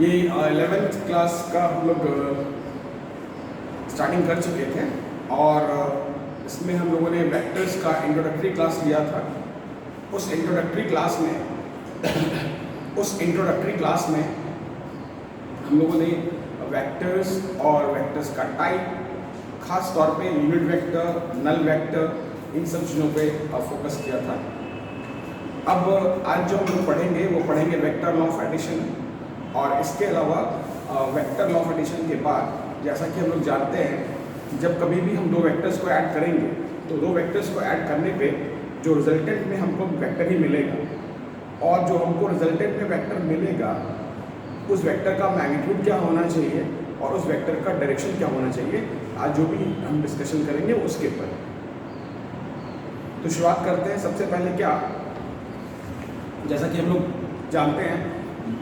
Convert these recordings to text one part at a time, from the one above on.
ये 11th class का हम लोग स्टार्टिंग कर चुके थे और इसमें हम लोगों ने वेक्टर्स का इंट्रोडक्टरी क्लास लिया था। उस इंट्रोडक्टरी क्लास में हम लोगों ने वेक्टर्स और वेक्टर्स का टाइप, खास तौर पे यूनिट वेक्टर, नल वेक्टर, इन सब चीज़ों पे फोकस किया था। अब आज जो हम लोग पढ़ेंगे वो पढ़ेंगे वेक्टर लॉ ऑफ एडिशन, और इसके अलावा वेक्टर लॉ ऑफ एडिशन के बाद जैसा कि हम लोग जानते हैं जब कभी भी हम दो वेक्टर्स को ऐड करेंगे तो दो वेक्टर्स को ऐड करने पे जो रिजल्टेंट में हमको वेक्टर ही मिलेगा, और जो हमको रिजल्टेंट में वेक्टर मिलेगा उस वेक्टर का मैग्नीट्यूड क्या होना चाहिए और उस वेक्टर का डायरेक्शन क्या होना चाहिए, आज जो भी हम डिस्कशन करेंगे उसके ऊपर। तो शुरुआत करते हैं। सबसे पहले क्या, जैसा कि हम लोग जानते हैं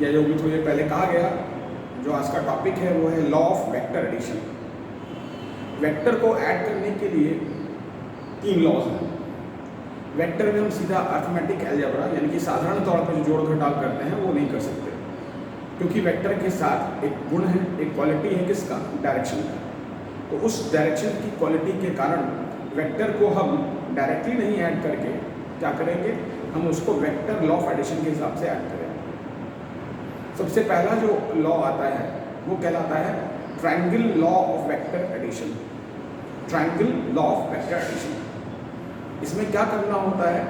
या जो भी थोड़ी पहले कहा गया, जो आज का टॉपिक है वो है law of vector addition. Vector को ऐड करने के लिए 3 लॉज हैं। वेक्टर में हम सीधा अर्थमेटिक अलजेब्रा यानी कि साधारण तौर पर जो जोड़ घटाव करते हैं वो नहीं कर सकते, क्योंकि वेक्टर के साथ एक गुण है, एक क्वालिटी है किसका, डायरेक्शन का। तो उस डायरेक्शन की क्वालिटी के कारण वेक्टर को हम डायरेक्टली नहीं ऐड करके क्या करेंगे, हम उसको वेक्टर लॉ ऑफ एडिशन के हिसाब से ऐड करेंगे। सबसे पहला जो लॉ आता है वो कहलाता है triangle law of vector addition. Triangle law of vector addition, इसमें क्या करना होता है,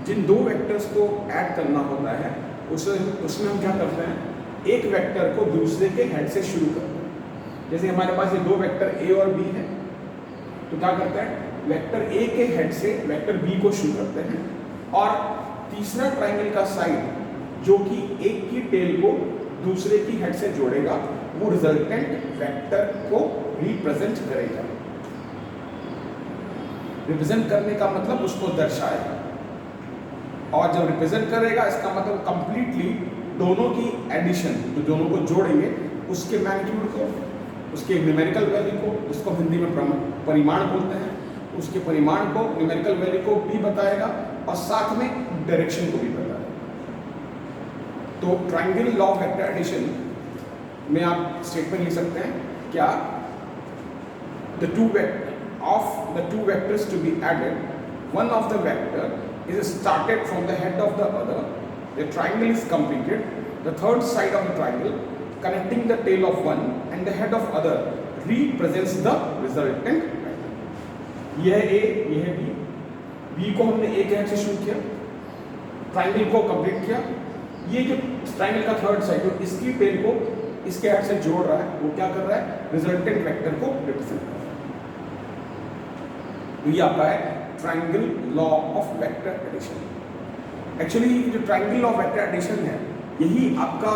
जिन दो वेक्टर्स को ऐड करना होता है उसमें हम क्या करते हैं, एक वेक्टर को दूसरे के हेड से शुरू करते हैं। जैसे हमारे पास ये दो वेक्टर ए और बी है, तो क्या करते हैं, वेक्टर ए के हेड से वेक्टर बी को शुरू करते हैं, और तीसरा ट्रायंगल का साइड जो कि एक की टेल को दूसरे की हेड से जोड़ेगा वो रिजल्टेंट वेक्टर को रिप्रेजेंट करेगा। रिप्रेजेंट करने का मतलब उसको दर्शाएगा, और जब रिप्रेजेंट करेगा इसका मतलब कंप्लीटली दोनों की एडिशन, जो दोनों को जोड़ेंगे उसके मैग्नीट्यूड को, उसके न्यूमेरिकल वैल्यू को, जिसको हिंदी में परिमाण बोलते हैं, उसके परिमाण को, न्यूमेरिकल वैल्यू को भी बताएगा और साथ में डायरेक्शन को भी बताएगा। तो triangle law of vector addition में आप स्टेटमेंट लिख सकते हैं क्या, the two vectors to be added, one of the vector is started from the head of the other, the triangle is completed, the third side of the triangle connecting the tail of one and the head of other represents the resultant vector। यह A, यह B, B को हमने एक head से शुरू किया, triangle को complete किया, ये जो ट्रायंगल का थर्ड साइड जो इसकी टेल को इसके हेड से जोड़ रहा है वो क्या कर रहा है, रिजल्टेंट वेक्टर को रिप्रेजेंट कर रहा है। तो ये आपका है triangle law of vector addition. Actually जो triangle law of vector addition है यही आपका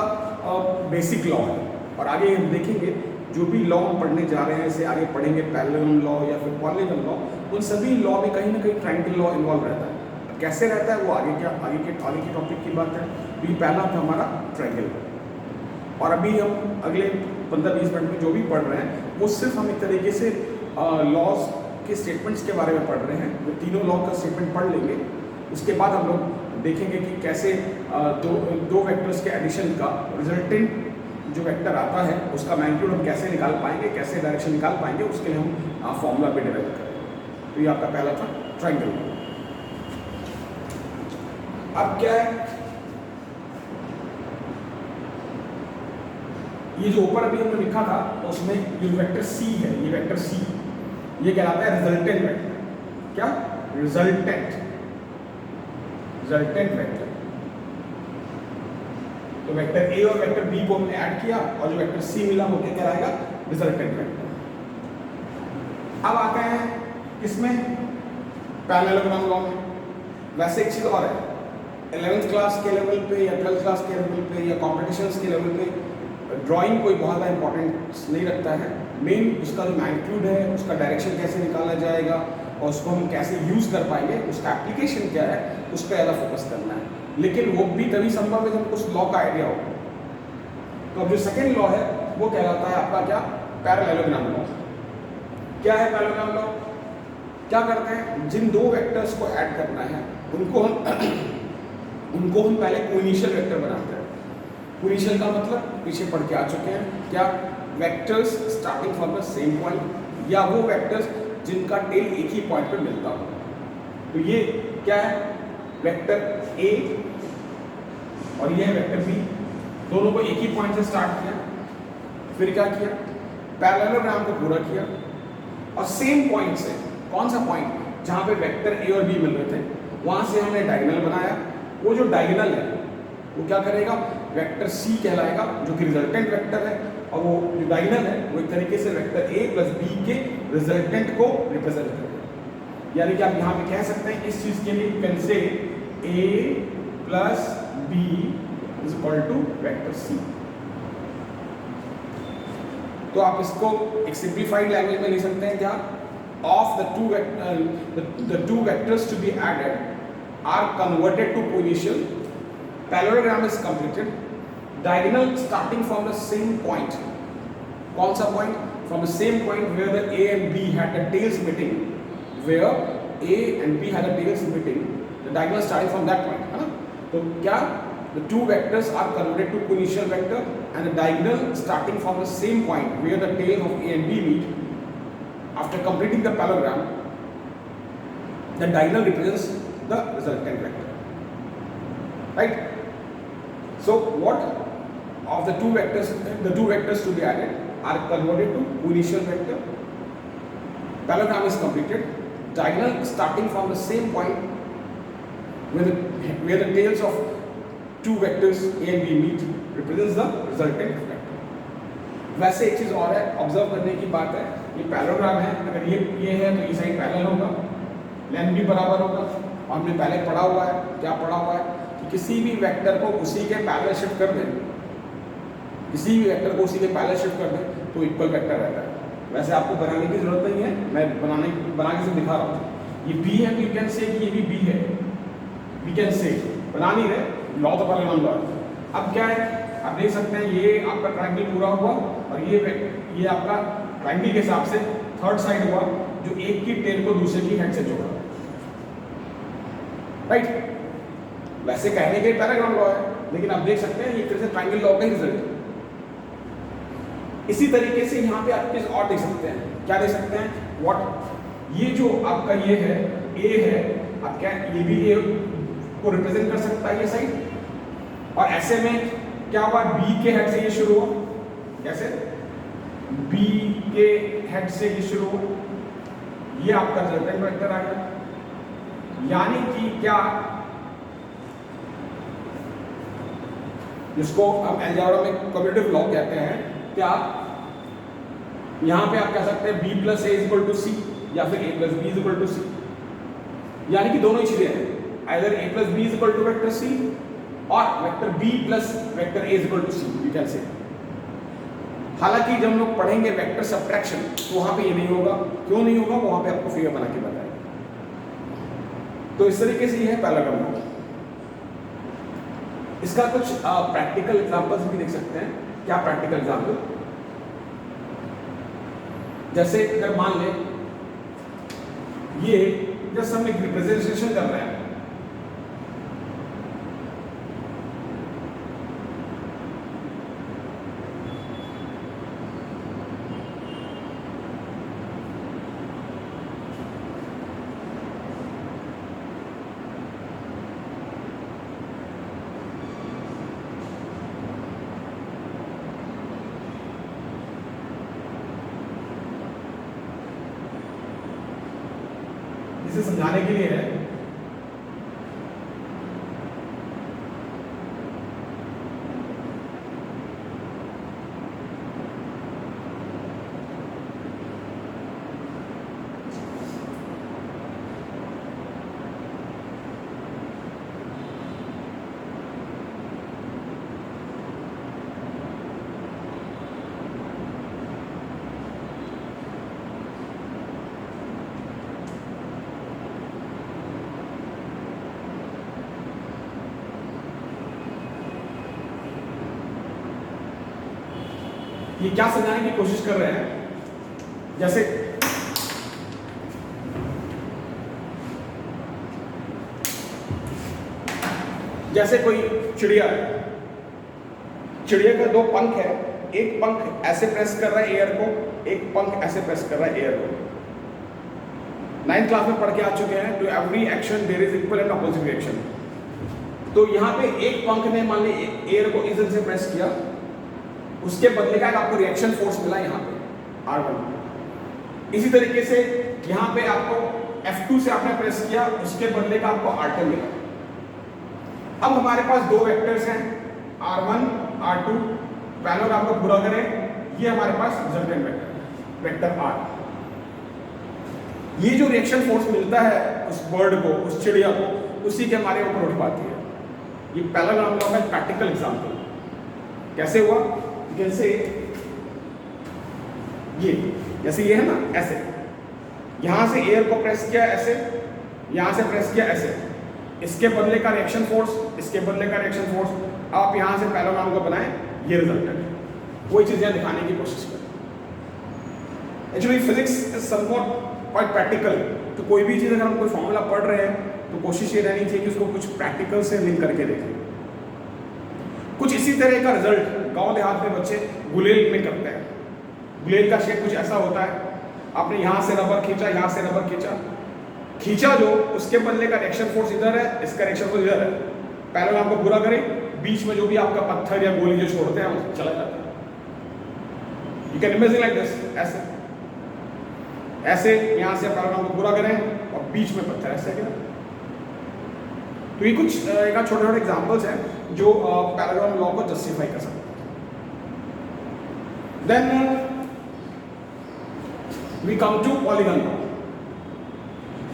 बेसिक लॉ है, और आगे हम देखेंगे जो भी लॉ हम पढ़ने जा रहे हैं, इसे आगे पढ़ेंगे पैरेलल लॉ या फिर पॉलीगॉन लॉ, उन सभी लॉ में कहीं ना कहीं ट्रायंगल लॉ इन्वॉल्व रहता है। कैसे रहता है वो आगे के टॉपिक की बात है। तो ये पहला था हमारा ट्रायंगल, और अभी हम अगले 15-20 मिनट में जो भी पढ़ रहे हैं वो सिर्फ हम एक तरीके से लॉज के स्टेटमेंट्स के बारे में पढ़ रहे हैं। वो तीनों लॉ का स्टेटमेंट पढ़ लेंगे, उसके बाद हम लोग देखेंगे कि कैसे दो वेक्टर्स के एडिशन का रिजल्टेंट जो वेक्टर आता है उसका मैग्नीट्यूड हम कैसे निकाल पाएंगे, कैसे डायरेक्शन निकाल पाएंगे, उसके लिए हम फॉर्मूला भी डेवलप करेंगे। तो ये आपका पहला था ट्रायंगल। अब क्या है, ये जो ऊपर अभी हमने लिखा था उसमें ये वेक्टर सी है, ये वेक्टर सी ये कहलाता है रिजल्टेंट वेक्टर। क्या, रिजल्टेंट वेक्टर। तो वेक्टर ए और वेक्टर बी को हमने ऐड किया और जो वेक्टर सी मिला वो क्या कहलाएगा, रिजल्टेंट वेक्टर। अब आते हैं इसमें पैरेललोग्राम लॉ में। वैसे एक चीज और है, 11th क्लास के लेवल पे या 12th क्लास के लेवल पे या कॉम्पिटिशन्स के लेवल पे ड्राइंग कोई बहुत ज़्यादा इंपॉर्टेंस नहीं रखता है। मेन उसका जो मैग्नीट्यूड है, उसका डायरेक्शन कैसे निकाला जाएगा और उसको हम कैसे यूज़ कर पाएंगे, उसका एप्लीकेशन क्या है, उस पर ज़्यादा फोकस करना है। लेकिन वो भी तभी संभव है जब उस लॉ का आइडिया हो। तो अब जो सेकेंड लॉ है वो कहलाता है आपका क्या, पैरेललोग्राम लॉ। क्या है पैरेललोग्राम लॉ? क्या करते हैं, जिन दो वेक्टर्स को ऐड करना है उनको उनको हम पहले कोइनिशियल वेक्टर बनाते हैं। कोइनिशियल का मतलब पीछे पढ़ के आ चुके हैं क्या, vectors starting from the same point या वो वेक्टर्स जिनका टेल एक ही पॉइंट पे मिलता हो। तो ये क्या है, वेक्टर ए और ये है वेक्टर बी, दोनों को एक ही पॉइंट से स्टार्ट किया, फिर क्या किया, पैरेललोग्राम को पूरा किया और सेम पॉइंट से, कौन सा पॉइंट, जहां पे वेक्टर ए और बी मिल रहे थे वहां से हमने डायगोनल बनाया। वो जो डायगोनल है वो क्या करेगा, वेक्टर सी कहलाएगा जो कि रिजल्टेंट वेक्टर है, और वो जो डायगोनल है वो एक तरीके से वेक्टर ए प्लस बी के रिजल्टेंट को रिप्रेजेंट करेगा। यानी कि आप यहाँ पे कह सकते हैं इस चीज के लिए you can say A plus B is equal to vector C. तो आप इसको एक सिंप्लीफाइड लैंग्वेज में लिख सकते हैं क्या, of the two vectors to be added are converted to coinitial, parallelogram is completed, diagonal starting from the same point, कौन सा point, from the same point where the A and B had the tails meeting, where A and B had the tails meeting, the diagonal starting from that point, है ना। तो क्या, the two vectors are converted to coinitial vector and the diagonal starting from the same point where the tails of A and B meet. After completing the parallelogram, the diagonal represents the resultant vector, right? So what of the two vectors to be added are converted to coinitial vector. Parallelogram is completed. Diagonal starting from the same point where the tails of two vectors A and B meet represents the resultant vector. वैसे एक चीज और है, observe करने की बात है, ये पैरेललोग्राम है, अगर ये है तो ये साइड पैरेलल होगा, लेंथ भी बराबर होगा, और हमने पहले पढ़ा हुआ है, क्या पढ़ा हुआ है कि किसी भी वेक्टर को उसी के पैरेलल शिफ्ट कर दें, किसी भी वेक्टर को उसी के पैरेलल शिफ्ट कर दें तो इक्वल वेक्टर रहता है। वैसे आपको बनाने की जरूरत नहीं है, मैं बना के से दिखा रहा हूँ। ये बी है, यू कैन से कि ये भी बी है, वी कैन से, बना नहीं रहे, लॉ तो पैरेलल लॉ। अब क्या है, आप देख सकते हैं ये आपका ट्रायंगल पूरा हुआ और ये आपका ट्रायंगल के हिसाब से थर्ड साइड हुआ जो एक की टेल को दूसरे की हेड से जोड़ा, राइट। वैसे कहने के पैराग्राम लॉ है, लेकिन आप देख सकते हैं ये फिर से ट्रायंगल लॉ का ही रिजल्ट है। इसी तरीके से यहाँ पे आप चीज और देख सकते हैं, क्या देख सकते हैं, व्हाट, ये जो आपका ये है ए है, आप क्या ये भी ए को रिप्रेजेंट कर सकता है ये साइड, और ऐसे में क्या हुआ, बी के हेड से ये शुरू हुआ, कैसे, बी के हेड से ये शुरू हुआ, ये आपका रिजल्टेंट वेक्टर आ गया। यानी कि क्या, जिसको हम अलजेब्रा में कम्यूटेटिव लॉ कहते हैं, क्या यहां पे आप कह सकते हैं b plus A is equal to C या फिर a plus B is equal to C, यानी कि दोनों ही चीजें हैं, either a plus B is equal to vector C और vector b plus vector a is equal to C, you can say. हालांकि जब हम लोग पढ़ेंगे वेक्टर सबट्रैक्शन तो वहां पे ये नहीं होगा, क्यों नहीं होगा, वहां पे आपको फिगर बना के बताएगा। तो इस तरीके से ये है पैरेललोग्राम। इसका कुछ प्रैक्टिकल एग्जांपल्स भी देख सकते हैं। क्या प्रैक्टिकल एग्जांपल, जैसे अगर मान ले ये जस्ट हम एक रिप्रेजेंटेशन कर रहे हैं, इसे समझाने के लिए है। ये क्या समझाने की कोशिश कर रहे हैं, जैसे जैसे कोई चिड़िया है, चिड़िया का दो पंख है, एक पंख ऐसे प्रेस कर रहा है एयर को, एक पंख ऐसे प्रेस कर रहा है एयर को। 9th क्लास में पढ़ के आ चुके हैं, to every action there is equal and opposite reaction. तो यहाँ पे एक पंख ने मान ली एयर को इधर से प्रेस किया, उसके बदले का आपको रिएक्शन फोर्स मिला यहाँ पे R1। इसी तरीके से यहाँ पे आपको F2 से आपने प्रेस किया, उसके बदले का आपको R2 मिला। अब हमारे पास दो वेक्टर्स हैं R1 R2, पहले आपको पूरा करें, ये हमारे पास रिजल्टेंट वेक्टर R। ये जो रिएक्शन फोर्स मिलता है उस बर्ड को, उस चिड़िया को, उसी के हमारे ऊपर उठ पाती है। ये पहला नाम का प्रैक्टिकल एग्जांपल कैसे हुआ, जैसे ये है ना, ऐसे यहां से एयर को प्रेस किया ऐसे, यहां से प्रेस किया ऐसे, इसके बदले का रिएक्शन फोर्स, इसके बदले का रिएक्शन फोर्स, आप यहां से पहला नाम को बनाएं, ये रिजल्टेंट है। वही चीजें दिखाने की कोशिश करें। Actually physics is somewhat quite practical, तो कोई भी चीज अगर हम कोई फॉर्मूला पढ़ रहे हैं तो कोशिश ये रहनी चाहिए कि उसको कुछ प्रैक्टिकल से लिंक करके देखें। कुछ इसी तरह का रिजल्ट गांव देहात में बच्चे गुलेल में करते हैं। गुलेल का शेप कुछ ऐसा होता है, आपने यहाँ से रबर खींचा, यहाँ से रबर खींचा जो, उसके बदले का रिएक्शन फोर्स इधर है, इसका रिएक्शन फोर्स इधर है। पहले आपको पूरा करें, बीच में जो भी आपका पत्थर या गोली जो छोड़ते हैं वो चला जाता है। You can imagine like this, ऐसे यहाँ से पैराग्राम को पूरा करें और बीच में पत्थर ऐसे गिरा। तो ये कुछ छोटे छोटे एग्जांपल्स हैं जो पैराग्राम लॉ को जस्टिफाई कर सकते हैं। Then we come to polygon law.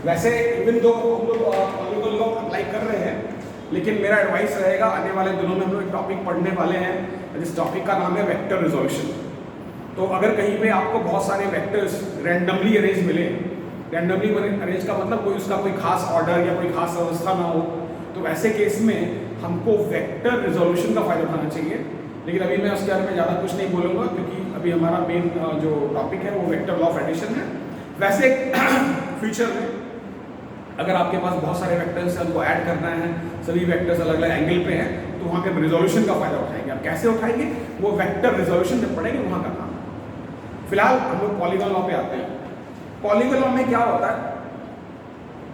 वैसे इवन दो हम लोग पॉलीगन लॉ अप्लाई कर रहे हैं, लेकिन मेरा एडवाइस रहेगा, आने वाले दिनों में हम लोग एक टॉपिक पढ़ने वाले हैं, जिस टॉपिक का नाम है वेक्टर रिजोल्यूशन। तो अगर कहीं पे आपको बहुत सारे वेक्टर्स रैंडमली अरेंज मिले, रैंडमली अरेंज का मतलब कोई उसका कोई खास ऑर्डर या कोई खास अवस्था ना हो, तो ऐसे केस में हमको वेक्टर रिजोल्यूशन का फायदा उठाना चाहिए। लेकिन अभी मैं उसके बारे में ज़्यादा कुछ नहीं बोलूँगा, क्योंकि अभी हमारा मेन जो टॉपिक है वो वेक्टर लॉ ऑफ एडिशन है। वैसे फ्यूचर में अगर आपके पास बहुत सारे वेक्टर्स हैं, उनको ऐड करना है, सभी वेक्टर्स अलग अलग एंगल पे हैं, तो वहाँ पे रिजोल्यूशन का फायदा उठाएंगे। आप कैसे उठाएंगे, वो वेक्टर रिजोल्यूशन जब पढ़ेंगे वहाँ का काम। फिलहाल हम लोग पॉलीगन लॉ पे आते हैं। पॉलीगन लॉ में क्या होता है,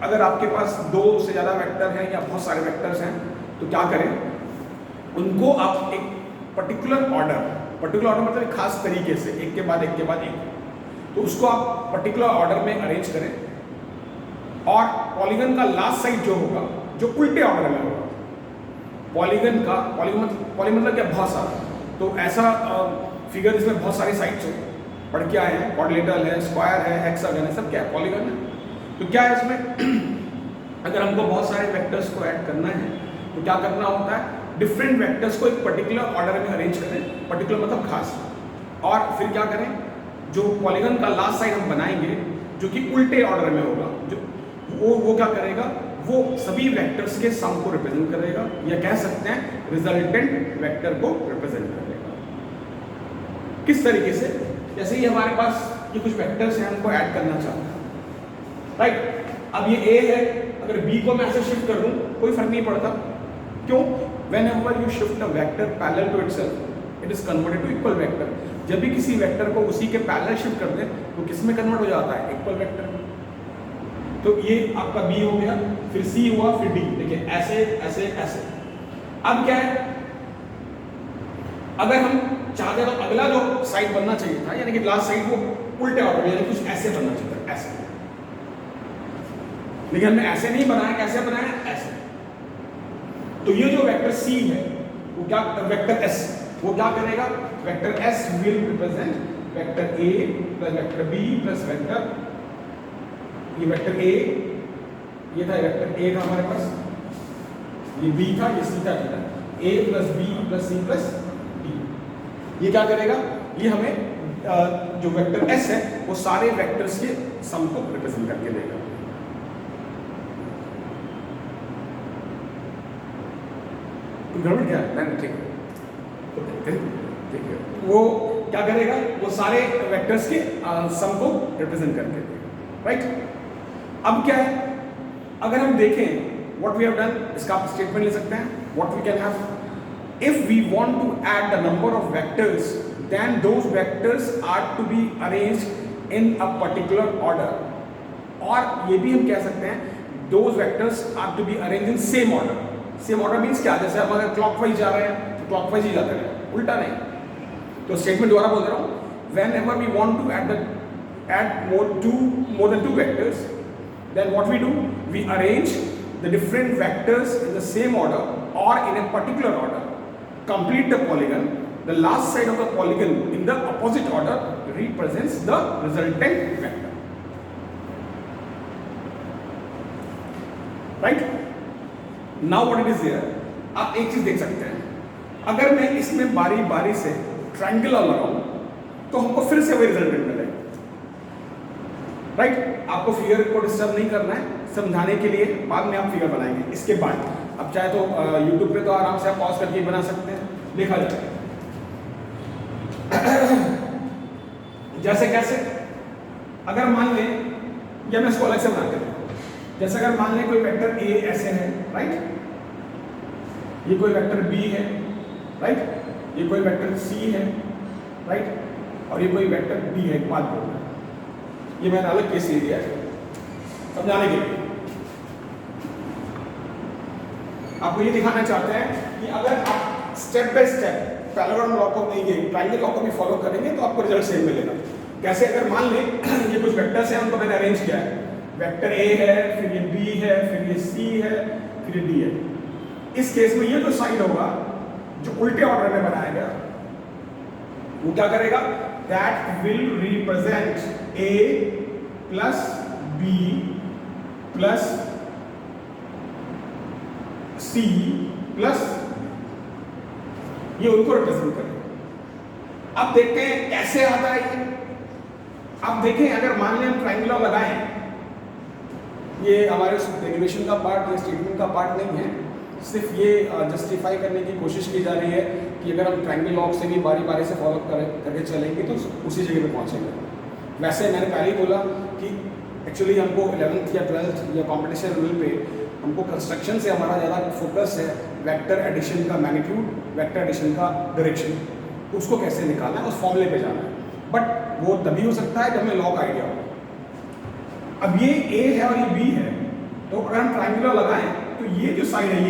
अगर आपके पास दो से ज़्यादा वेक्टर हैं या बहुत सारे वेक्टर्स हैं, तो क्या करें, उनको आप एक पर्टिकुलर ऑर्डर मतलब एक खास तरीके से एक के बाद एक, तो उसको आप पर्टिकुलर ऑर्डर में अरेंज करें, और पॉलीगन का लास्ट साइड जो होगा, जो उल्टे ऑर्डर में होगा, पॉलीगन मतलब क्या, बहुत सारा, तो ऐसा फिगर इसमें बहुत सारी साइड्स हो, पढ़ के आए हैं, क्वाड्रिलेटरल है, स्क्वायर है, हेक्सागन है, सब क्या है, पॉलीगन है। तो क्या है इसमें अगर हमको बहुत सारे वेक्टर्स को ऐड करना है तो क्या करना होता है, डिफरेंट वेक्टर्स को एक पर्टिकुलर ऑर्डर में अरेंज करें, पर्टिकुलर मतलब खास, और फिर क्या करें, जो पॉलीगन का लास्ट साइड हम बनाएंगे जो कि उल्टे ऑर्डर में होगा, जो वो क्या करेगा, वो सभी वेक्टर्स के सम को रिप्रेजेंट करेगा, या कह सकते हैं रिजल्टेंट वेक्टर को रिप्रेजेंट करेगा। किस तरीके से, जैसे ही हमारे पास ये कुछ वेक्टर्स हैं, उनको ऐड करना चाहते हैं, राइट। अब ये ए है, अगर बी को मैं ऐसे शिफ्ट कर दूं कोई फर्क नहीं पड़ता, क्यों, whenever you shift a vector parallel to itself it is converted to equal vector। जब भी किसी वेक्टर को उसी के पैरेलल शिफ्ट कर दें तो किस में कन्वर्ट हो जाता है, इक्वल वेक्टर में। तो ये आपका बी हो गया, फिर सी हुआ, फिर डी, देखिए ऐसे ऐसे ऐसे। अब क्या है, अगर हम चाहते तो अगला जो साइड बनना चाहिए था, यानी कि लास्ट साइड वो उल्टे ऑर्डर में, यानी कुछ ऐसे बनना चाहिए था, ऐसे, लेकिन हमने ऐसे नहीं बनाया, कैसे बनाया, ऐसे। तो ये जो वेक्टर C है वो क्या, वेक्टर S, वो क्या करेगा, vector S will represent vector A plus vector B plus vector, ये वेक्टर A, ये था वेक्टर A था हमारे पास, ये B था, ये C था, A plus B plus C plus D। ये क्या करेगा, ये हमें जो वेक्टर S है वो सारे वेक्टर्स के सम को रिप्रेजेंट करके देगा। गड़बड़ क्या है, ठीक है, वो क्या करेगा, वो सारे वेक्टर्स के सम को रिप्रेजेंट करके देगा, राइट। अब क्या है, अगर हम देखें व्हाट वी हैव डन, इसका आप स्टेटमेंट ले सकते हैं, what we can have, if we want to add the number of vectors, then those vectors are to be arranged in a particular order. और ये भी हम कह सकते हैं those vectors are to be arranged in same order. Same order means क्या? जैसे हम अगर clockwise जा रहे हैं तो clockwise ही जाते हैं, उल्टा नहीं। तो स्टेटमेंट दोबारा बोल दे रहा हूँ, whenever we want to add more than two vectors, then what we do, we arrange the different vectors in the same order or in a particular order, complete the polygon, the last side of the polygon in the opposite order represents the resultant vector. Right? Now what it is here, आप एक चीज देख सकते हैं, अगर मैं इसमें बारी बारी से ट्रायंगुलर लगाऊं तो हमको फिर से वही रिजल्टेंट मिलेगा। राइट? आपको फिगर को डिस्टर्ब नहीं करना है, समझाने के लिए बाद में आप फिगर बनाएंगे। इसके बाद अब चाहे तो YouTube पे तो आराम से आप पॉज करके बना सकते हैं, देखा जाए। जैसे कैसे, अगर मान लें, या मैं इसको अलग से बनाते हैं, जैसे अगर मान लें कोई वेक्टर A ऐसे है, राइट, ये कोई वेक्टर B है, राइट, ये कोई वेक्टर C है, राइट, और ये कोई वेक्टर D है। एक बात बोल रहा है, ये मैंने अलग केस ले लिया है समझाने के लिए। आपको ये दिखाना चाहते हैं कि अगर आप step by step parallel law को नहीं, ट्रायंगल लॉ को भी फॉलो करेंगे तो आपको रिजल्ट सेम मिलेगा। कैसे? अगर मान लें ये कुछ वेक्टर्स हैं, उनको मैंने अरेंज किया है, वेक्टर A है, फिर ये B है, फिर ये C है, फिर ये D है। इस केस में ये जो साइड होगा जो उल्टे ऑर्डर में बनाया गया, वो क्या करेगा? That will represent A plus B plus C plus, ये उनको रिप्रेजेंट करेगा। अब देखते हैं कैसे आता है ये। अब देखें, अगर मान लें हम ट्रायंगल लगाएं, ये हमारे डेरिवेशन का पार्ट या स्टेटमेंट का पार्ट नहीं है, सिर्फ ये जस्टिफाई करने की कोशिश की जा रही है कि अगर हम ट्रायंगल लॉ से भी बारी बारी से फॉलो करके चलेंगे तो उसी जगह पे पहुंचेंगे। वैसे मैंने पहले ही बोला कि एक्चुअली हमको 11th या 12th या कॉम्पिटिशन लेवल पे हमको कंस्ट्रक्शन से हमारा ज़्यादा फोकस है वेक्टर एडिशन का मैग्नीट्यूड, वेक्टर एडिशन का डायरेक्शन, उसको कैसे निकालना है, उस फॉर्मूले पे जाना है। बट वो तभी हो सकता है जब हमें लॉ का आइडिया हो। अब ये A है और ये B है, तो अगर हम ट्रायंगुलर लगाएं तो ये जो साइड है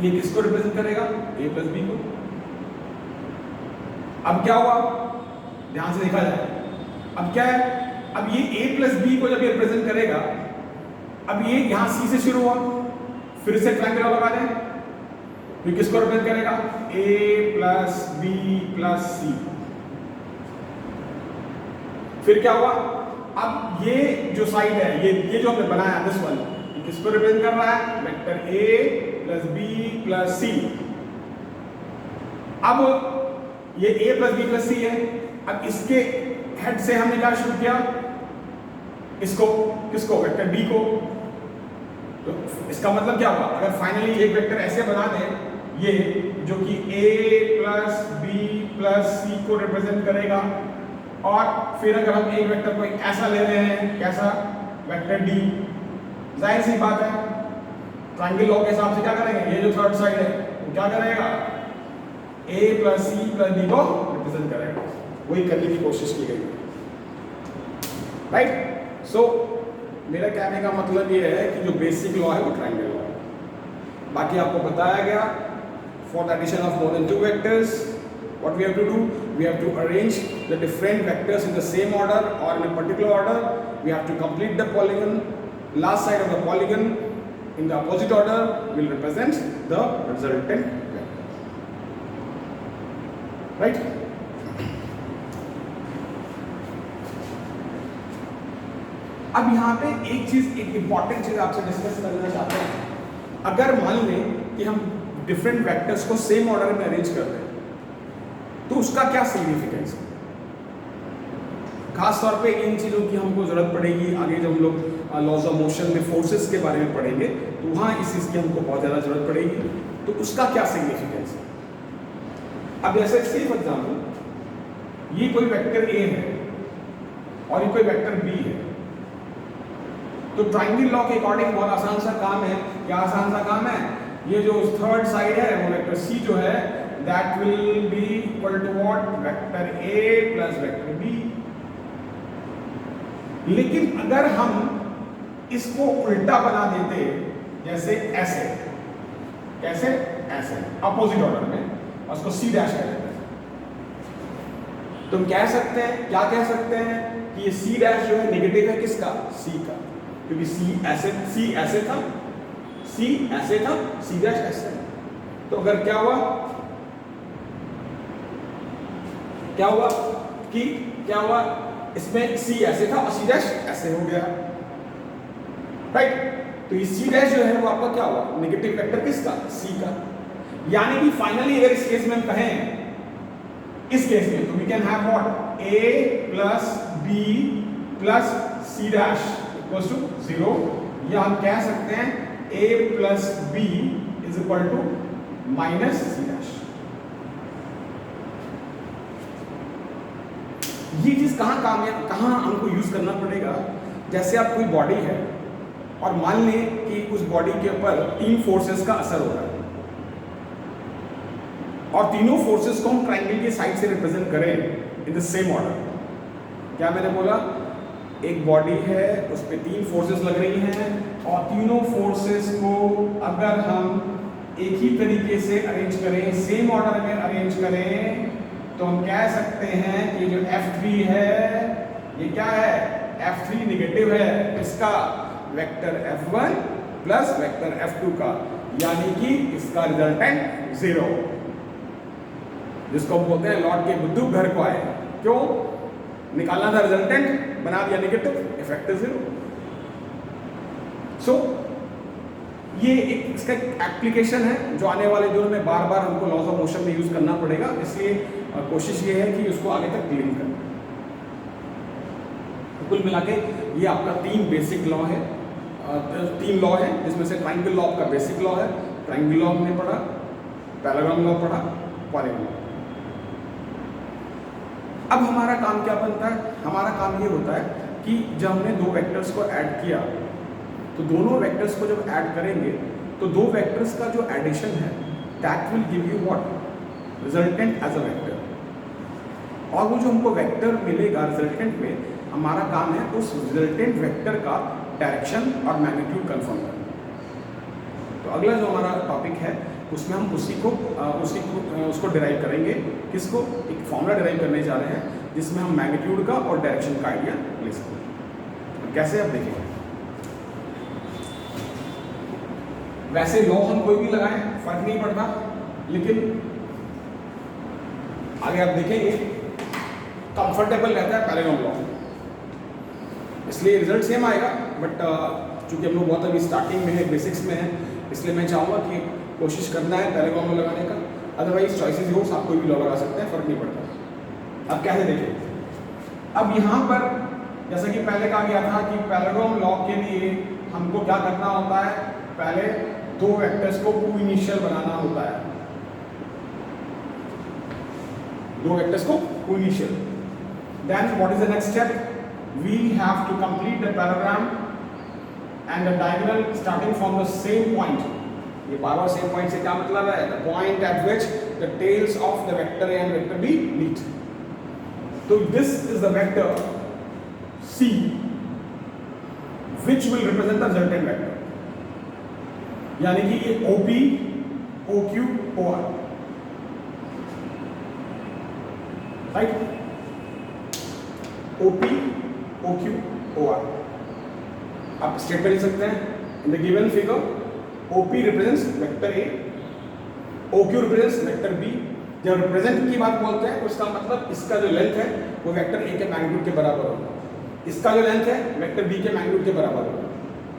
ये किसको रिप्रेजेंट करेगा? A प्लस B को। अब क्या हुआ, ध्यान से देखा जाए, अब क्या है, अब ये A प्लस B को जब ये रिप्रेजेंट करेगा, अब ये यहां C से शुरू हुआ, फिर से ट्रायंगुलर लगा दें तो किसको रिप्रेजेंट करेगा? A plus B plus C। फिर क्या हुआ, अब ये जो साइड है, ये जो हमने बनाया दिस वन, किसको रिप्रेजेंट कर रहा है? Vector A plus B plus C। अब ये A plus B plus C है, अब इसके हेड से हमने क्या शुरू किया? इसको, किसको? वेक्टर B को। तो इसका मतलब क्या हुआ, अगर फाइनली एक वेक्टर ऐसे बना दें, ये जो कि A plus B plus C को रिप्रेजेंट करेगा, और फिर अगर हम एक वेक्टर को ऐसा ले रहे हैं, कैसा? वेक्टर D, जाहिर सी बात है ट्रायंगल लॉ के हिसाब से क्या करेंगे, ये जो थर्ड साइड है वो क्या करेगा? A plus C plus D को रिप्रेजेंट करेगा। वही करने की कोशिश की गई, राइट? सो मेरा कहने का मतलब ये है कि जो बेसिक लॉ है वो ट्रायंगल लॉ है। बाकी आपको बताया गया, for the addition of more than two vectors, what we have to do, we have to arrange the different vectors in the same order or in a particular order. We have to complete the polygon, last side of the polygon in the opposite order will represent the resultant vector, right? अब यहाँ पे एक चीज, एक important चीज आपसे discuss करना चाहते हैं। अगर मान लें कि हम डिफरेंट वेक्टर्स को सेम ऑर्डर में अरेंज कर रहे हैं तो उसका क्या सिग्निफिकेंस है? खास तौर पे इन चीज़ों की हमको ज़रूरत पड़ेगी आगे जब हम लोग लॉज ऑफ मोशन में फोर्सेस के बारे में पढ़ेंगे, तो वहाँ इस चीज़ की हमको बहुत ज़्यादा ज़रूरत पड़ेगी। तो उसका क्या सिग्निफिकेंस है? अब जैसे सिर्फ एग्जाम्पल, ये कोई वेक्टर A है और ये कोई वेक्टर B है, तो ट्रायंगल लॉ के अकॉर्डिंग बहुत आसान सा काम है। क्या आसान सा काम है ये जो थर्ड साइड है वो वेक्टर सी जो है that will be equal to what, vector A plus vector B. लेकिन अगर हम इसको उल्टा बना देते, जैसे ऐसे, कैसे, ऐसे अपोजिट ऑर्डर में, और उसको सी डैश कह देते हैं, तुम कह सकते हैं, क्या कह सकते हैं कि ये सी डैश जो है नेगेटिव है किसका, सी का, क्योंकि सी ऐसे था, सी ऐसे था, सी डैश ऐसे। तो अगर क्या हुआ कि क्या हुआ, इसमें सी ऐसे था और सी डैश ऐसे हो गया, राइट। तो ये सी डैश जो है वो आपका क्या हुआ, नेगेटिव वेक्टर किसका, सी का। यानी कि फाइनली अगर इस केस में हम कहें, इस केस में, तो we can have what, a plus b plus c dash equals to 0, या हम कह सकते हैं a plus b is equal to minus c dash. ये चीज कहां हमको यूज करना पड़ेगा, जैसे आप कोई बॉडी है और मान लें कि उस बॉडी के ऊपर 3 फोर्सेस का असर हो रहा है, और तीनों फोर्सेस को हम ट्रायंगल की साइड से रिप्रेजेंट करें इन द सेम ऑर्डर। क्या मैंने बोला, एक बॉडी है, उस पर 3 फोर्सेस लग रही हैं, और तीनों फोर्सेस को अगर हम एक ही तरीके से अरेंज करें, सेम ऑर्डर में अरेंज करें, तो हम कह सकते हैं कि जो F3 है ये क्या है, F3 नेगेटिव है, इसका vector F1 plus vector F2 का, यानी कि इसका रिजल्टेंट 0, जिसको हम बोलते हैं लौट के बुद्धू घर को आए। क्यों, निकालना था रिजल्टेंट, बना दिया नेगेटिव, इफेक्ट 0। सो ये एक इसका एप्लीकेशन है जो आने वाले दिनों में बार बार हमको लॉज ऑफ मोशन में यूज करना पड़ेगा, इसलिए कोशिश ये है कि उसको आगे तक लिंक करें। तो कुल मिला के ये आपका 3 बेसिक लॉ है, 3 लॉ है, जिसमें से ट्रायंगल लॉ का बेसिक लॉ है, ट्रायंगल लॉ हमने पढ़ा, पैराग्राम लॉ पढ़ा, पॉलीगॉन लॉ। अब हमारा काम क्या बनता है, हमारा काम ये होता है कि जब हमने 2 वेक्टर्स को ऐड किया, तो दोनों वेक्टर्स को जब ऐड करेंगे तो 2 वेक्टर्स का जो एडिशन है that will give you what, resultant as a vector. और वो जो हमको वेक्टर मिलेगा रिजल्टेंट में, हमारा काम है उस रिजल्टेंट वेक्टर का डायरेक्शन और मैग्नीट्यूड कंफर्म करना। तो अगला जो हमारा टॉपिक है उसमें हम उसको डिराइव करेंगे, किसको, एक फॉर्मूला डिराइव करने जा रहे हैं जिसमें हम मैग्नीट्यूड का और डायरेक्शन का आइडिया ले सकते हैं। कैसे आप देखेंगे, वैसे लॉ हम कोई भी लगाएं फर्क नहीं पड़ता, लेकिन आगे आप देखेंगे कंफर्टेबल रहता है पैरेलल लॉ, इसलिए रिजल्ट सेम आएगा, बट चूंकि हम लोग बहुत अभी स्टार्टिंग में है, बेसिक्स में है, इसलिए मैं चाहूँगा कि कोशिश करना है पैरेलल लॉ लगाने का, अदरवाइज चॉइसेस योर्स, आप कोई भी लॉ लगा सकते हैं, फर्क नहीं पड़ता। अब कैसे देखें, अब यहाँ पर जैसा कि पहले कहा गया था कि पैरेलल लॉ के लिए हमको क्या करना होता है, पहले 2 वेक्टर्स को कोइनिशियल बनाना होता है, 2 वेक्टर्स को कोइनिशियल। Then what is the next step? We have to complete the parallelogram and the diagonal starting from the same point. ये बार-बार same point से क्या मतलब है? The point at which the tails of the vector A and vector B meet. तो this is the vector C, which will represent the resultant vector. यानी कि ये OP, OQ, OR, right? OP, OQ, OR। आप statement लिख सकते हैं, in the given figure OP represents vector A, OQ represents vector B। जब represent की बात बोलते हैं तो इसका मतलब इसका जो लेंथ है वो वेक्टर A के मैग्नीट्यूड के बराबर होगा, इसका जो लेंथ है वेक्टर B के मैग्नीट्यूड के बराबर होगा,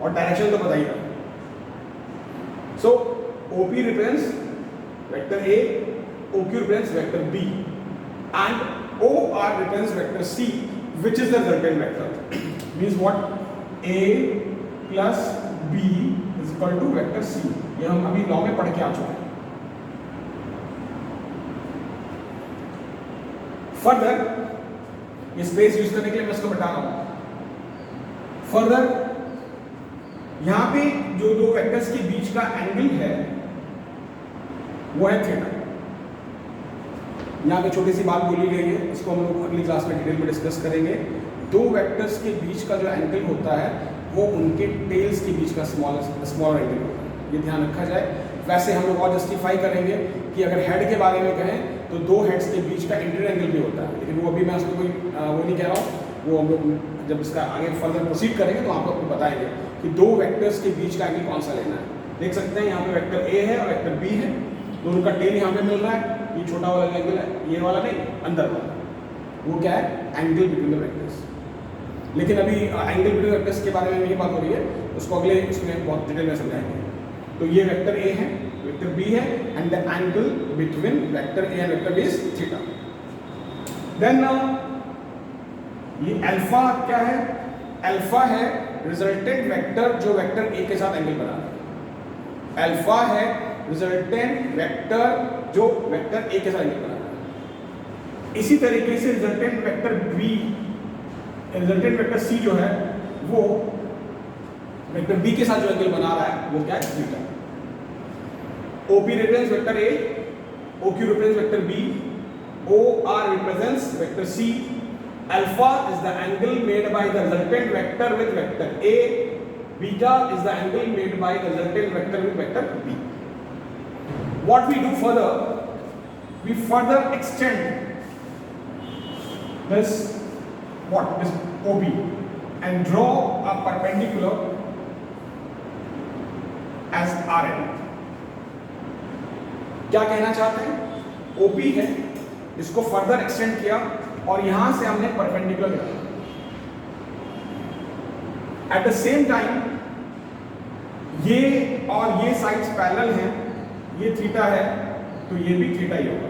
और डायरेक्शन तो बताइएगा। सो OP represents vector A, OQ represents vector B, and OR represents vector C, which is the resultant vector. Means what? A plus B is equal to vector C. ये हम अभी लॉ में पढ़ के आ चुके हैं। फर्दर ये स्पेस यूज करने के लिए मैं इसको बता रहा हूं। फर्दर यहां पे जो 2 वेक्टर्स के बीच का एंगल है वो है थीटा। यहाँ पे छोटी सी बात बोली गई है, इसको हम लोग अगली क्लास में डिटेल में डिस्कस करेंगे। दो वेक्टर्स के बीच का जो एंगल होता है वो उनके टेल्स के बीच का स्मॉलर एंगल होता है, ये ध्यान रखा जाए। वैसे हम लोग और जस्टिफाई करेंगे कि अगर हेड के बारे में कहें तो दो हेड्स के बीच का इंटीरियर एंगल भी होता है, लेकिन वो अभी मैं उसको कोई वो नहीं कह रहा हूँ, वो हम लोग जब इसका आगे फर्दर प्रोसीड करेंगे तो आपको बताएंगे कि दो वेक्टर्स के बीच का एंगल कौन सा लेना है। देख सकते हैं यहाँ पे वेक्टर ए है और वेक्टर बी है, दोनों का टेल यहाँ पे मिल रहा है। ये छोटा वाला एंगल है, ये वाला नहीं, अंदर वाला, वो क्या है, एंगल बिटवीन द वेक्टर्स। लेकिन अभी एंगल बिटवीन वेक्टर्स के बारे में ये बात हो रही है, उसको अगले उसमें बहुत डिटेल में समझाएंगे। तो ये वेक्टर ए है, वेक्टर बी है, and the angle between vector A and vector B is theta. Then ये अल्फा क्या है, अल्फा है रिजल्टेंट वेक्टर जो वेक्टर ए के साथ एंगल बना रहा है। अल्फा है रिजल्टेंट वेक्टर जो वेक्टर ए के साथ एंगल बना रहा है। इसी तरीके से resultant vector B, resultant vector C जो है वो वेक्टर बी के साथ जो एंगल बना रहा है वो क्या है, theta. OP represents vector A, OQ represents vector B, OR represents vector C. Alpha is the angle made by the resultant vector with vector A. Beta is the angle made by the resultant vector with vector B. What we do further, we further extend this OB and draw a perpendicular as RN. क्या कहना चाहते हैं, OP है, इसको further extend किया और यहां से हमने परपेंडिकुलर लगाया। एट द सेम टाइम ये और ये साइड्स पैरेलल हैं, ये थीटा है तो ये भी थीटा ही होगा।